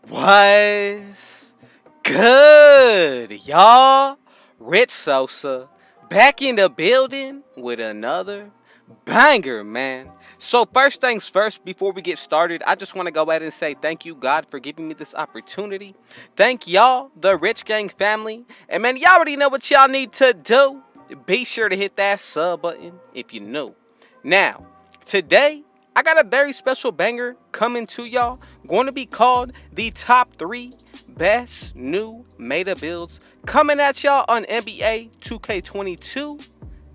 Was good, y'all? Rich Sosa back in the building with another banger, man. So first things first, before we get started, I just want to go ahead and say thank you, God, for giving me this opportunity. Thank y'all, the Rich Gang family. And man, y'all already know what y'all need to do. Be sure to hit that sub button if you're new. Now, today I got a very special banger coming to y'all. Going to be called the top 3 best new meta builds coming at y'all on NBA 2K22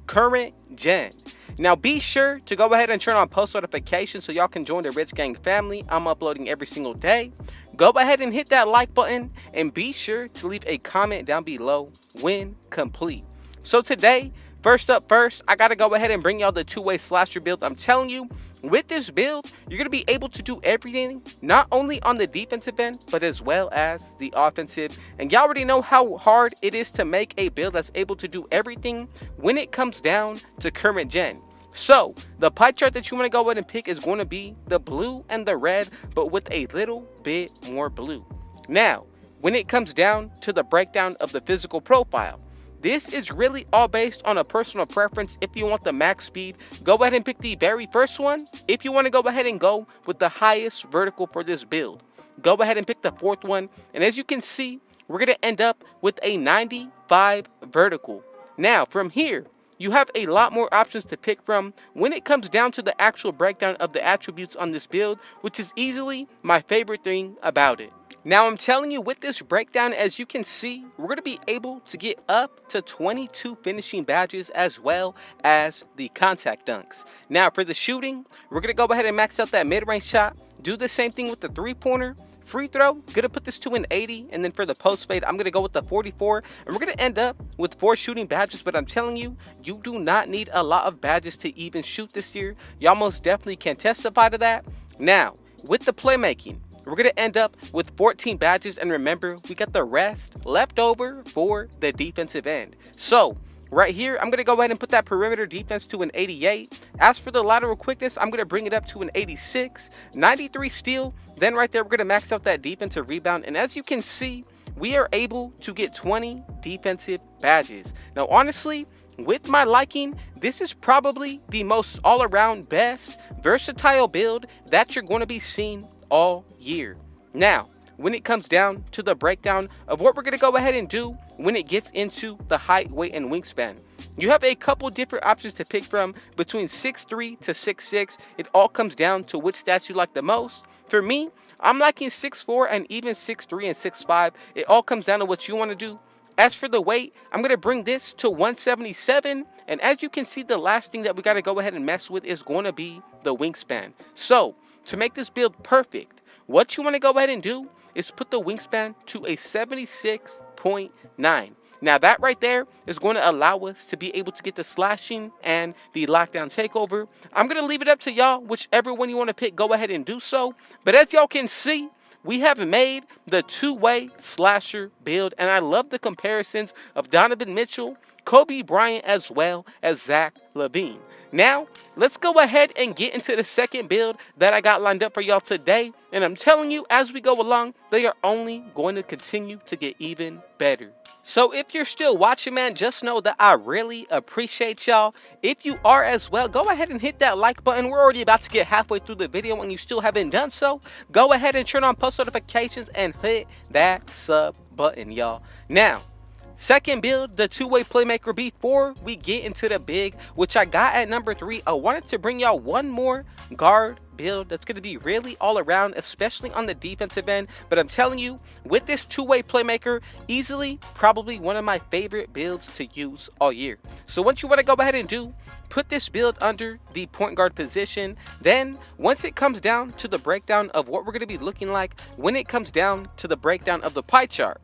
current gen. Now be sure to go ahead and turn on post notifications so y'all can join the Rich Gang family. I'm uploading every single day. Go ahead and hit that like button and be sure to leave a comment down below when complete. So today, first up first, I gotta go ahead and bring y'all the two-way slasher build. I'm telling you, with this build, you're going to be able to do everything, not only on the defensive end, but as well as the offensive. And y'all already know how hard it is to make a build that's able to do everything when it comes down to current gen. So, the pie chart that you want to go ahead and pick is going to be the blue and the red, but with a little bit more blue. Now, when it comes down to the breakdown of the physical profile, this is really all based on a personal preference. If you want the max speed, go ahead and pick the very first one. If you want to go ahead and go with the highest vertical for this build, go ahead and pick the fourth one. And as you can see, we're going to end up with a 95 vertical. Now, from here, you have a lot more options to pick from when it comes down to the actual breakdown of the attributes on this build, which is easily my favorite thing about it. Now I'm telling you, with this breakdown, as you can see, we're going to be able to get up to 22 finishing badges as well as the contact dunks. Now for the shooting, we're going to go ahead and max out that mid-range shot, do the same thing with the three-pointer. Free throw, gonna put this to an 80, and then for the post fade, I'm gonna go with the 44, and we're gonna end up with 4 shooting badges. But I'm telling you, you do not need a lot of badges to even shoot this year. Y'all most definitely can testify to that. Now, with the playmaking, we're going to end up with 14 badges, and remember, we got the rest left over for the defensive end. So, right here, I'm going to go ahead and put that perimeter defense to an 88. As for the lateral quickness, I'm going to bring it up to an 86. 93 steal. Then right there, we're going to max out that defensive rebound. And as you can see, we are able to get 20 defensive badges. Now, honestly, with my liking, this is probably the most all-around best versatile build that you're going to be seeing all year. Now, when it comes down to the breakdown of what we're going to go ahead and do when it gets into the height, weight, and wingspan, you have a couple different options to pick from between 6'3 to 6'6. It all comes down to which stats you like the most. For me, I'm liking 6'4 and even 6'3 and 6'5. It all comes down to what you want to do. As for the weight, I'm going to bring this to 177. And as you can see, the last thing that we got to go ahead and mess with is going to be the wingspan. So, to make this build perfect, what you want to go ahead and do is put the wingspan to a 76.9. Now that right there is going to allow us to be able to get the slashing and the lockdown takeover. I'm going to leave it up to y'all. Whichever one you want to pick, go ahead and do so. But as y'all can see, we have made the two-way slasher build, and I love the comparisons of Donovan Mitchell, Kobe Bryant, as well as Zach LaVine. Now, let's go ahead and get into the second build that I got lined up for y'all today. And I'm telling you, as we go along, they are only going to continue to get even better. So if you're still watching, man, just know that I really appreciate y'all. If you are as well, go ahead and hit that like button. We're already about to get halfway through the video, and you still haven't done so, go ahead and turn on post notifications and hit that sub button, y'all. Now, second build, the two-way playmaker. Before we get into the big, which I got at number 3, I wanted to bring y'all one more guard build that's going to be really all around, especially on the defensive end. But I'm telling you, with this two-way playmaker, easily probably one of my favorite builds to use all year. So what you want to go ahead and do, put this build under the point guard position. Then once it comes down to the breakdown of what we're going to be looking like when it comes down to the breakdown of the pie chart,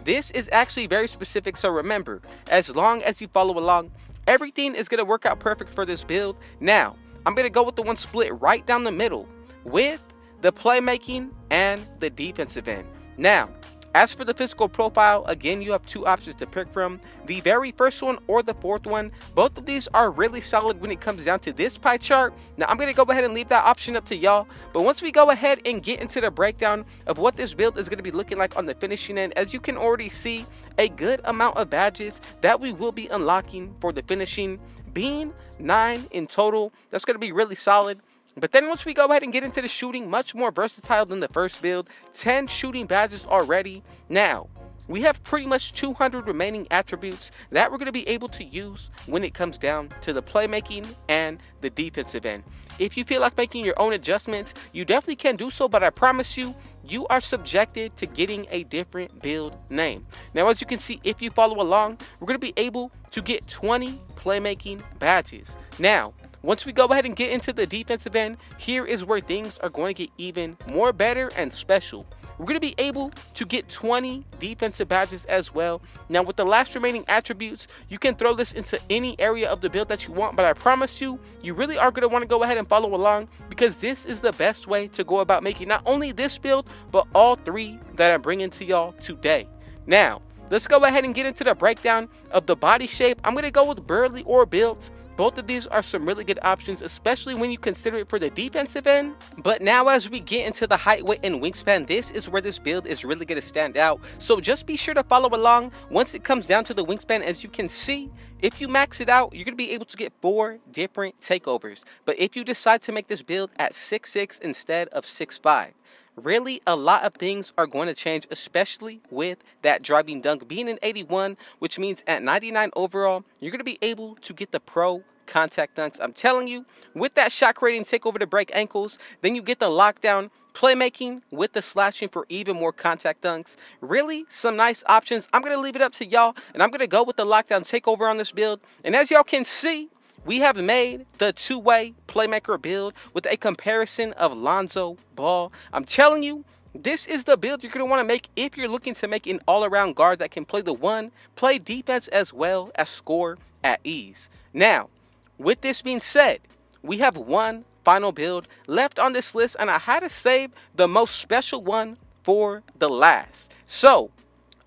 this is actually very specific. So remember, as long as you follow along, everything is going to work out perfect for this build. Now, I'm going to go with the one split right down the middle with the playmaking and the defensive end. Now, As for the physical profile, again, you have two options to pick from. The very first one or the fourth one, both of these are really solid when it comes down to this pie chart. Now, I'm going to go ahead and leave that option up to y'all. But once we go ahead and get into the breakdown of what this build is going to be looking like on the finishing end, as you can already see, a good amount of badges that we will be unlocking for the finishing, being 9 in total. That's going to be really solid. But then once we go ahead and get into the shooting, much more versatile than the first build. 10 shooting badges already. Now, we have pretty much 200 remaining attributes that we're going to be able to use when it comes down to the playmaking and the defensive end. If you feel like making your own adjustments, you definitely can do so, but I promise you, you are subjected to getting a different build name. Now, as you can see, if you follow along, we're going to be able to get 20 playmaking badges. Now, once we go ahead and get into the defensive end, here is where things are going to get even more better and special. We're going to be able to get 20 defensive badges as well. Now, with the last remaining attributes, you can throw this into any area of the build that you want, but I promise you, you really are going to want to go ahead and follow along, because this is the best way to go about making not only this build, but all three that I'm bringing to y'all today. Now, let's go ahead and get into the breakdown of the body shape. I'm going to go with burly or built. Both of these are some really good options, especially when you consider it for the defensive end. But now as we get into the height, weight, and wingspan, this is where this build is really going to stand out. So just be sure to follow along. Once it comes down to the wingspan, as you can see, if you max it out, you're going to be able to get 4 different takeovers. But if you decide to make this build at 6'6" instead of 6'5", really a lot of things are going to change, especially with that driving dunk being an 81, which means at 99 overall, you're going to be able to get the pro contact dunks. I'm telling you, with that shot creating takeover to break ankles, then you get the lockdown playmaking with the slashing for even more contact dunks. Really some nice options. I'm going to leave it up to y'all, and I'm going to go with the lockdown takeover on this build. And as y'all can see, we have made the two-way playmaker build with a comparison of Lonzo Ball. I'm telling you, this is the build you're going to want to make if you're looking to make an all-around guard that can play the one, play defense as well as score at ease. Now, with this being said, we have one final build left on this list, and I had to save the most special one for the last. So,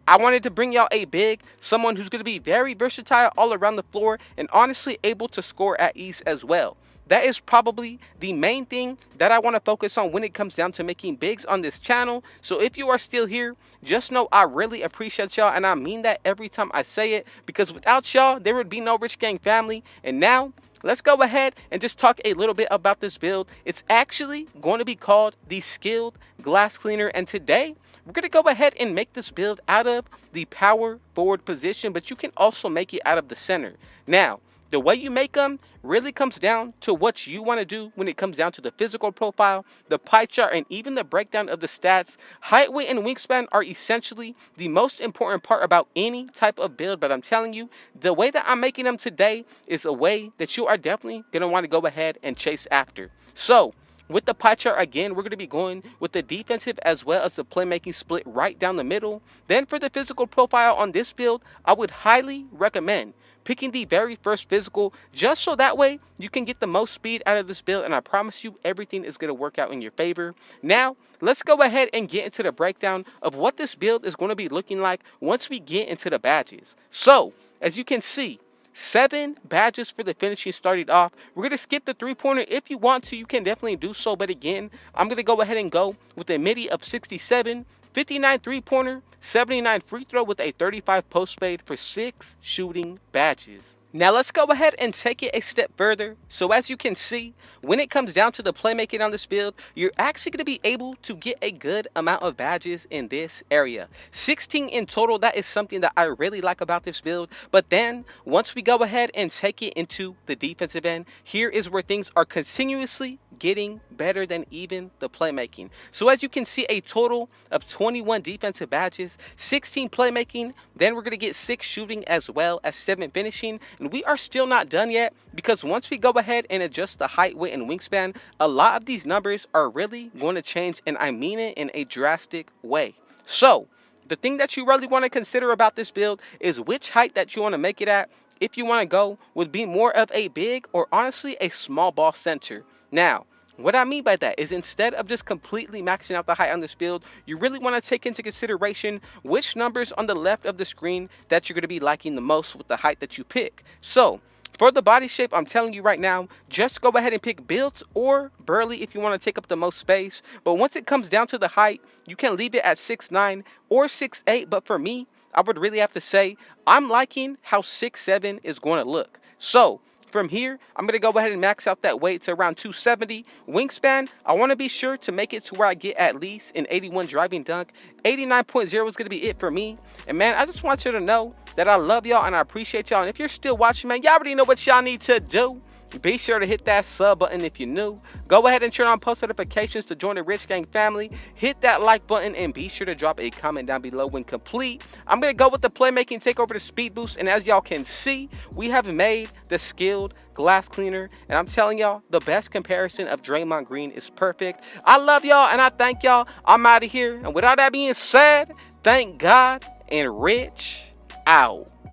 I wanted to bring y'all a big, someone who's going to be very versatile all around the floor and honestly able to score at ease as well. That is probably the main thing that I want to focus on when it comes down to making bigs on this channel. So if you are still here, just know I really appreciate y'all, and I mean that every time I say it, because without y'all, there would be no Rich Gang family. And now, let's go ahead and just talk a little bit about this build. It's actually going to be called the Skilled Glass Cleaner, and today, we're going to go ahead and make this build out of the power forward position, but you can also make it out of the center. Now, the way you make them really comes down to what you want to do when it comes down to the physical profile, the pie chart, and even the breakdown of the stats. Height, weight, and wingspan are essentially the most important part about any type of build, but I'm telling you, the way that I'm making them today is a way that you are definitely going to want to go ahead and chase after. So, with the pie chart, again, we're going to be going with the defensive as well as the playmaking split right down the middle. Then for the physical profile on this build, I would highly recommend picking the very first physical, just so that way you can get the most speed out of this build, and I promise you everything is going to work out in your favor. Now, let's go ahead and get into the breakdown of what this build is going to be looking like once we get into the badges. So, as you can see, 7 badges for the finishing started off. We're going to skip the three-pointer. If you want to, you can definitely do so. But again, I'm going to go ahead and go with a midi of 67, 59 three-pointer, 79 free throw with a 35 post fade for 6 shooting badges. Now let's go ahead and take it a step further. So as you can see, when it comes down to the playmaking on this build, you're actually going to be able to get a good amount of badges in this area. 16 in total. That is something that I really like about this build. But then once we go ahead and take it into the defensive end, here is where things are continuously getting better than even the playmaking. So as you can see, a total of 21 defensive badges, 16 playmaking, then we're going to get 6 shooting as well as 7 finishing. And we are still not done yet, because once we go ahead and adjust the height, weight, and wingspan, a lot of these numbers are really going to change, and I mean it in a drastic way. So the thing that you really want to consider about this build is which height that you want to make it at. If you want to go, would be more of a big or honestly a small ball center. Now, What I mean by that is instead of just completely maxing out the height on this build, you really want to take into consideration which numbers on the left of the screen that you're going to be liking the most with the height that you pick. So for the body shape, I'm telling you right now, just go ahead and pick built or burly if you want to take up the most space. But once it comes down to the height, you can leave it at 6'9" or 6'8". But for me, I would really have to say I'm liking how 6'7" is going to look. So from here, I'm going to go ahead and max out that weight to around 270. Wingspan, I want to be sure to make it to where I get at least an 81 driving dunk. 89.0 is going to be it for me. And man, I just want you to know that I love y'all and I appreciate y'all. And if you're still watching, man, y'all already know what y'all need to do. Be sure to hit that sub button if you're new. Go ahead and turn on post notifications to join the Rich Gang family. Hit that like button and be sure to drop a comment down below when complete. I'm going to go with the playmaking takeover to speed boost. And as y'all can see, we have made the skilled glass cleaner. And I'm telling y'all, the best comparison of Draymond Green is perfect. I love y'all and I thank y'all. I'm out of here. And with all that being said, thank God and Rich out.